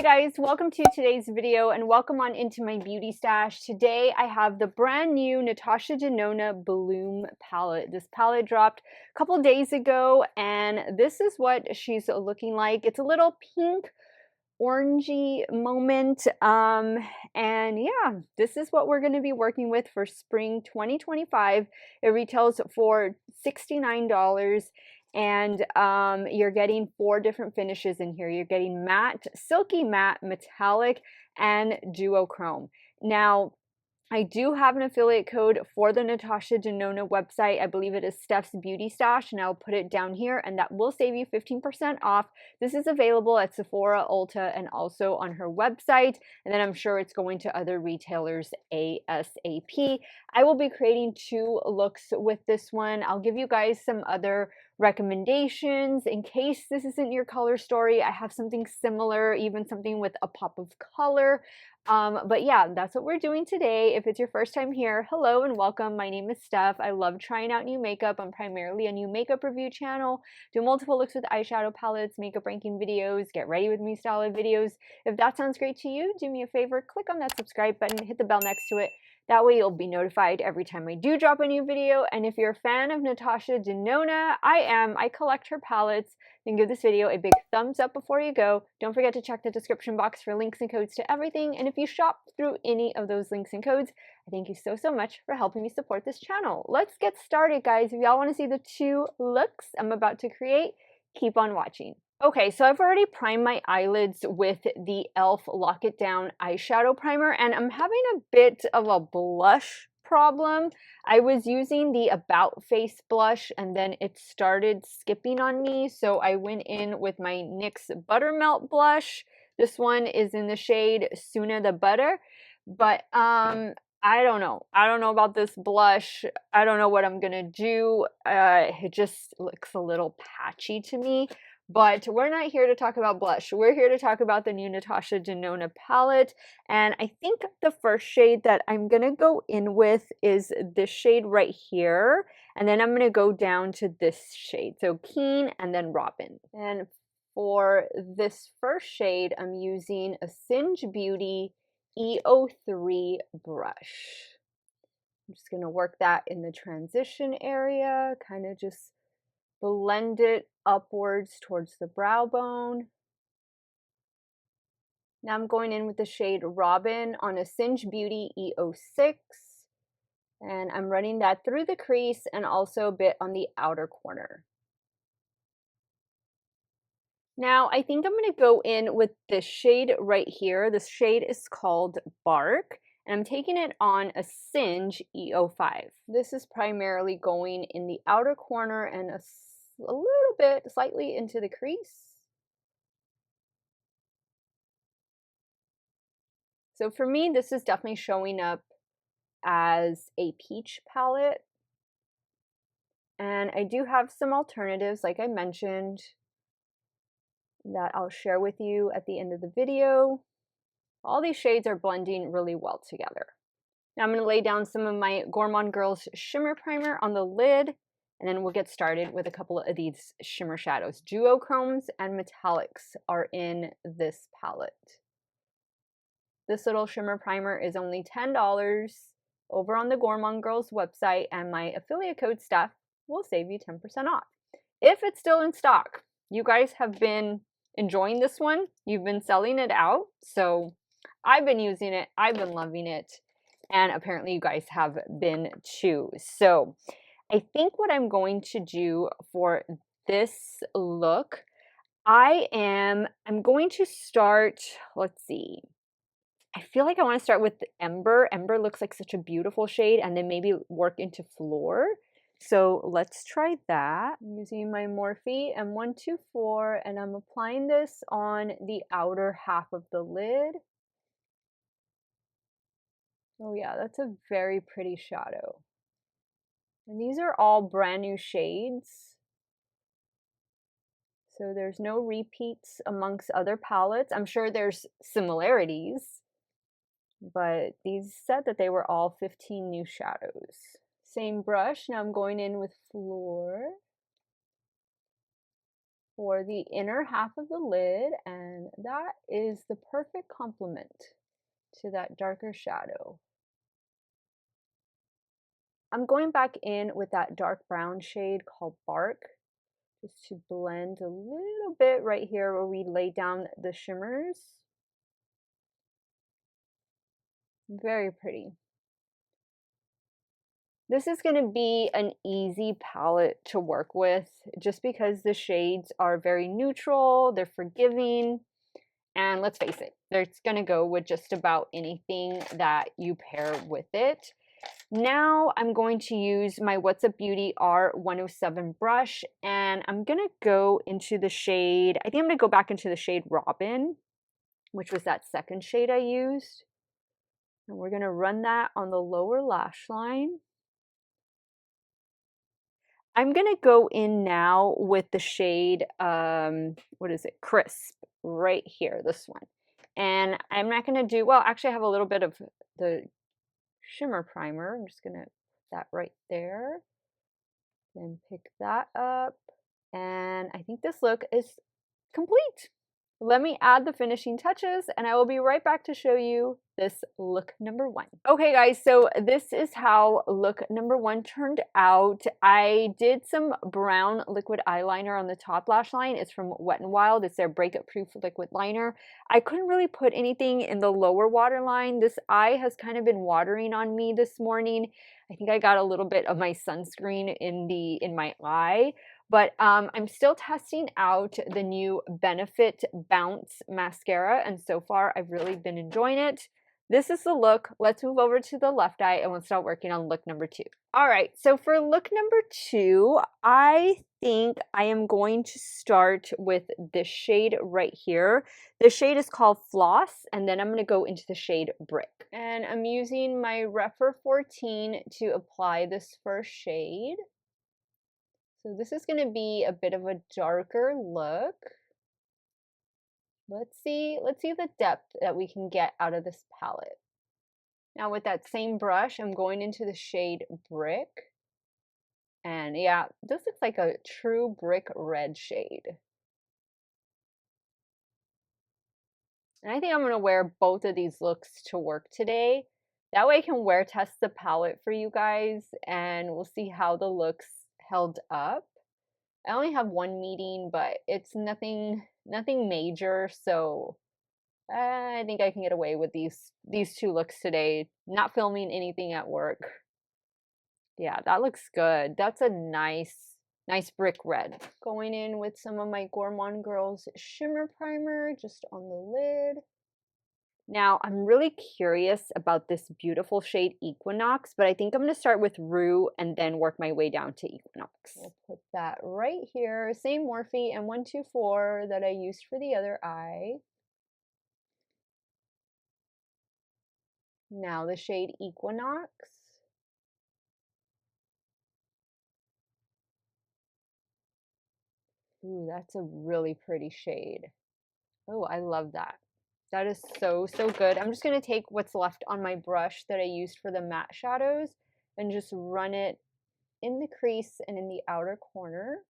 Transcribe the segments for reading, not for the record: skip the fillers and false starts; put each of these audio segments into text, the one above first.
Hey guys, welcome to today's video and welcome on into my beauty stash. Today I have the brand new NATASHA DENONA Bloom palette. This palette dropped a couple days ago and this is what she's looking like. It's a little pink orangey moment, and yeah, this is what we're going to be working with for spring 2025. It retails for $69, and you're getting 4 different finishes in here. You're getting matte, silky matte, metallic, and duochrome. Now I do have an affiliate code for the NATASHA DENONA website. I believe it is Steff's Beauty Stash, and I'll put it down here, and that will save you 15% off. This is available at Sephora, Ulta, and also on her website, and then I'm sure it's going to other retailers ASAP. I will be creating 2 looks with this one. I'll give you guys some other recommendations in case this isn't your color story. I have something similar, even something with a pop of color. But yeah, that's what we're doing today. If it's your first time here, hello and welcome. My name is Steph. I love trying out new makeup. I'm primarily a new makeup review channel, do multiple looks with eyeshadow palettes, makeup ranking videos, get ready with me style of videos. If that sounds great to you, do me a favor, click on that subscribe button, hit the bell next to it. That way you'll be notified every time I do drop a new video. And if you're a fan of NATASHA DENONA, I collect her palettes, then give this video a big thumbs up before you go. Don't forget to check the description box for links and codes to everything. And if you shop through any of those links and codes, I thank you so much for helping me support this channel. Let's get started, guys. If y'all want to see the 2 looks I'm about to create, keep on watching. Okay, so I've already primed my eyelids with the e.l.f. Lock It Down eyeshadow primer, and I'm having a bit of a blush problem. I was using the About Face blush and then it started skipping on me, so I went in with my NYX Buttermelt blush. This one is in the shade Suna the Butter, but I don't know. I don't know about this blush. I don't know what I'm gonna do. It just looks a little patchy to me. But we're not here to talk about blush. We're here to talk about the new NATASHA DENONA palette. And I think the first shade that I'm going to go in with is this shade right here. And then I'm going to go down to this shade. So Keen and then Robin. And for this first shade, I'm using a Singe Beauty E03 brush. I'm just going to work that in the transition area, kind of just blend it upwards towards the brow bone. Now I'm going in with the shade Robin on a Singe Beauty E06, and I'm running that through the crease and also a bit on the outer corner. Now I think I'm going to go in with this shade right here. This shade is called Bark, and I'm taking it on a Singe E05. This is primarily going in the outer corner and a little bit slightly into the crease. So for me, this is definitely showing up as a peach palette. And I do have some alternatives, like I mentioned, that I'll share with you at the end of the video. All these shades are blending really well together. Now I'm going to lay down some of my Gourmand Girls Shimmer Primer on the lid, and then we'll get started with a couple of these shimmer shadows. Duochromes and metallics are in this palette. This little shimmer primer is only $10 over on the Gourmand Girls website, and my affiliate code Steph will save you 10% off. If it's still in stock, you guys have been enjoying this one. You've been selling it out, so I've been using it. I've been loving it, and apparently you guys have been too. So I think what I'm going to do for this look, I'm going to start, let's see. I feel like I want to start with Ember. Ember looks like such a beautiful shade, and then maybe work into Floor. So let's try that. I'm using my Morphe M124, and I'm applying this on the outer half of the lid. Oh yeah, that's a very pretty shadow. And these are all brand new shades. So there's no repeats amongst other palettes. I'm sure there's similarities, but these said that they were all 15 new shadows. Same brush. Now I'm going in with Floor. for the inner half of the lid, and that is the perfect complement to that darker shadow. I'm going back in with that dark brown shade called Bark, just to blend a little bit right here where we lay down the shimmers. Very pretty. This is going to be an easy palette to work with just because the shades are very neutral, they're forgiving, and let's face it, it's going to go with just about anything that you pair with it. Now I'm going to use my What's Up Beauty R107 brush, and I'm going to go into the shade, I think I'm going to go back into the shade Robin, which was that second shade I used. And we're going to run that on the lower lash line. I'm going to go in now with the shade, what is it, Crisp, right here, this one. And I'm not going to do, well, actually I have a little bit of the shimmer primer. I'm just going to put that right there. Then pick that up. And I think this look is complete. Let me add the finishing touches and I will be right back to show you this look number 1. Okay guys, so this is how look number 1 turned out. I did some brown liquid eyeliner on the top lash line. It's from Wet n Wild. It's their breakup proof liquid liner. I couldn't really put anything in the lower waterline. This eye has kind of been watering on me this morning. I think I got a little bit of my sunscreen in my eye. But I'm still testing out the new Benefit Bounce mascara, and so far I've really been enjoying it. This is the look. Let's move over to the left eye and we'll start working on look number 2. All right, so for look number 2, I think I am going to start with this shade right here. The shade is called Floss, and then I'm going to go into the shade Brick. And I'm using my Rephr 14 to apply this first shade. So this is going to be a bit of a darker look. Let's see the depth that we can get out of this palette. Now with that same brush, I'm going into the shade Brick. And yeah, this looks like a true brick red shade. And I think I'm going to wear both of these looks to work today. That way I can wear test the palette for you guys and we'll see how the looks held up. I only have one meeting, but it's nothing major, so I think I can get away with these 2 looks today. Not filming anything at work. Yeah, that looks good. That's a nice brick red. Going in with some of my Gourmand Girls shimmer primer just on the lid. Now, I'm really curious about this beautiful shade Equinox, but I think I'm going to start with Rue and then work my way down to Equinox. We'll put that right here. Same Morphe and 124 that I used for the other eye. Now the shade Equinox. Ooh, that's a really pretty shade. Oh, I love that. That is so good. I'm just going to take what's left on my brush that I used for the matte shadows and just run it in the crease and in the outer corner.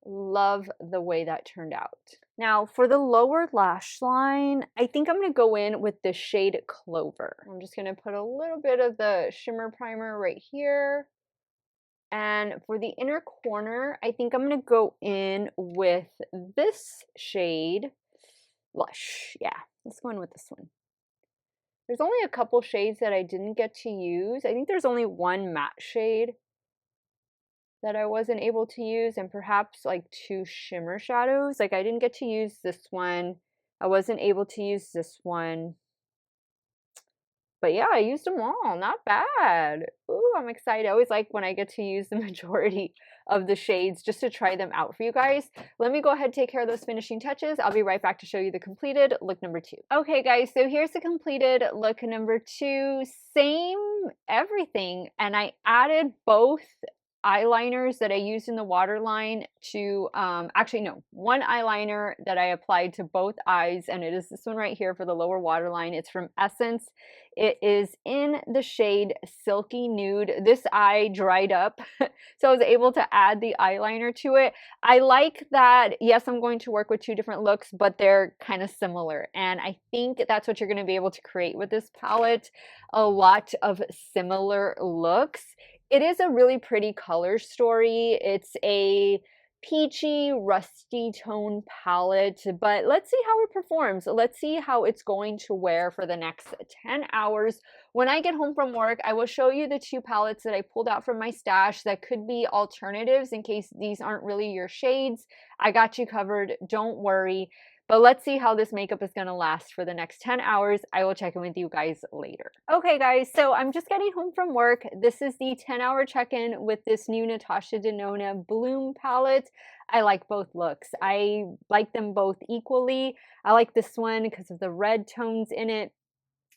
Love the way that turned out. Now for the lower lash line, I think I'm going to go in with the shade Clover. I'm just going to put a little bit of the shimmer primer right here. And for the inner corner, I think I'm going to go in with this shade, Lush. Yeah, let's go in with this one. There's only a couple shades that I didn't get to use. I think there's only one matte shade that I wasn't able to use, and perhaps like 2 shimmer shadows. Like I didn't get to use this one. I wasn't able to use this one. But yeah, I used them all. Not bad. Ooh, I'm excited. I always like when I get to use the majority of the shades just to try them out for you guys. Let me go ahead and take care of those finishing touches. I'll be right back to show you the completed look number 2. Okay guys, so here's the completed look number 2. Same everything, and I added both eyeliners that I used in the waterline to, actually no, one eyeliner that I applied to both eyes, and it is this one right here for the lower waterline. It's from Essence. It is in the shade Silky Nude. This eye dried up, so I was able to add the eyeliner to it. I like that, yes, I'm going to work with two different looks, but they're kind of similar, and I think that's what you're going to be able to create with this palette, a lot of similar looks. It is a really pretty color story. It's a peachy, rusty tone palette, but let's see how it performs. Let's see how it's going to wear for the next 10 hours. When I get home from work, I will show you the two palettes that I pulled out from my stash that could be alternatives in case these aren't really your shades. I got you covered, don't worry. But let's see how this makeup is going to last for the next 10 hours. I will check in with you guys later. Okay, guys, so I'm just getting home from work. This is the 10-hour check-in with this new Natasha Denona Bloom palette. I like both looks. I like them both equally. I like this one because of the red tones in it.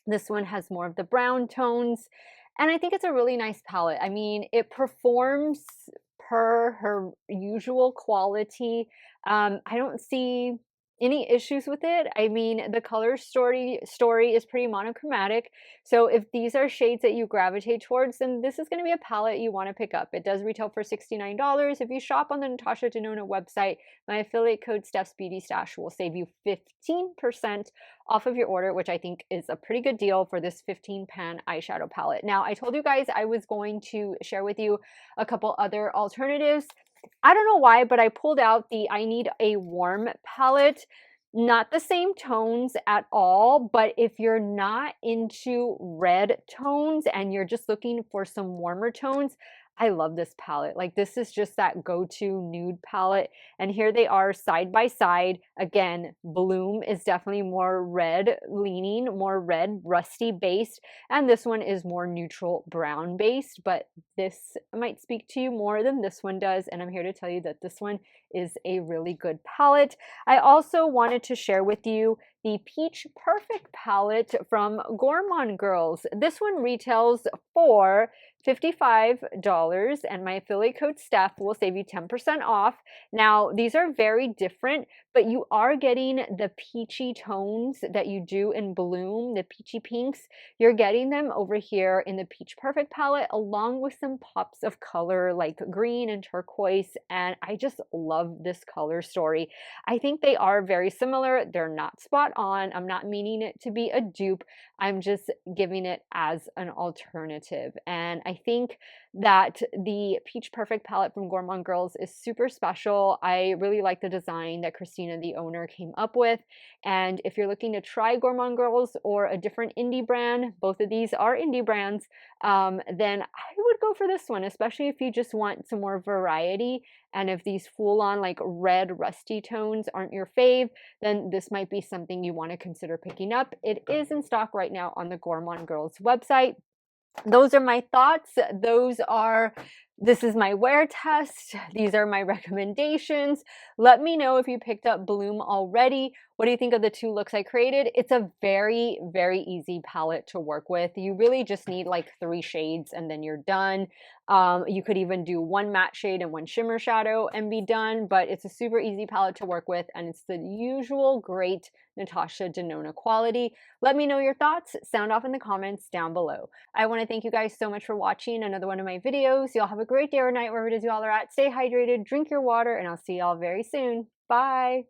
This one has more of the brown tones. And I think it's a really nice palette. I mean, it performs per her usual quality. I don't see any issues with it. I mean, the color story is pretty monochromatic. So if these are shades that you gravitate towards, then this is going to be a palette you want to pick up. It does retail for $69. If you shop on the Natasha Denona website, my affiliate code Steff's Beauty Stash will save you 15% off of your order, which I think is a pretty good deal for this 15 pan eyeshadow palette. Now, I told you guys I was going to share with you a couple other alternatives. I don't know why, but I pulled out the I Need a Warm palette. Not the same tones at all, but if you're not into red tones and you're just looking for some warmer tones, I love this palette. Like, this is just that go-to nude palette. And here they are side by side. Again, Bloom is definitely more red leaning, more red rusty based. And this one is more neutral brown based, but this might speak to you more than this one does. And I'm here to tell you that this one is a really good palette. I also wanted to share with you the Peach Perfect palette from Gourmand Girls. This one retails for $55, and my affiliate code Steff will save you 10% off. Now, these are very different, but you are getting the peachy tones that you do in Bloom, the peachy pinks. You're getting them over here in the Peach Perfect palette, along with some pops of color like green and turquoise, and I just love this color story. I think they are very similar. They're not spot on. I'm not meaning it to be a dupe. I'm just giving it as an alternative. And I think that the Peach Perfect palette from Gourmand Girls is super special. I really like the design that Christina, the owner, came up with. And if you're looking to try Gourmand Girls or a different indie brand, both of these are indie brands, then I would go for this one, especially if you just want some more variety. And if these full-on like red rusty tones aren't your fave, then this might be something you want to consider picking up. It is in stock right now on the Gourmand Girls website. Those are my thoughts. This is my wear test. These are my recommendations. Let me know if you picked up Bloom already. What do you think of the two looks I created? It's a very, very easy palette to work with. You really just need like 3 shades and then you're done. You could even do 1 matte shade and 1 shimmer shadow and be done, but it's a super easy palette to work with, and it's the usual great Natasha Denona quality. Let me know your thoughts. Sound off in the comments down below. I want to thank you guys so much for watching another one of my videos. Y'all have a great day or night wherever it is y'all are at. Stay hydrated, drink your water, and I'll see y'all very soon. Bye!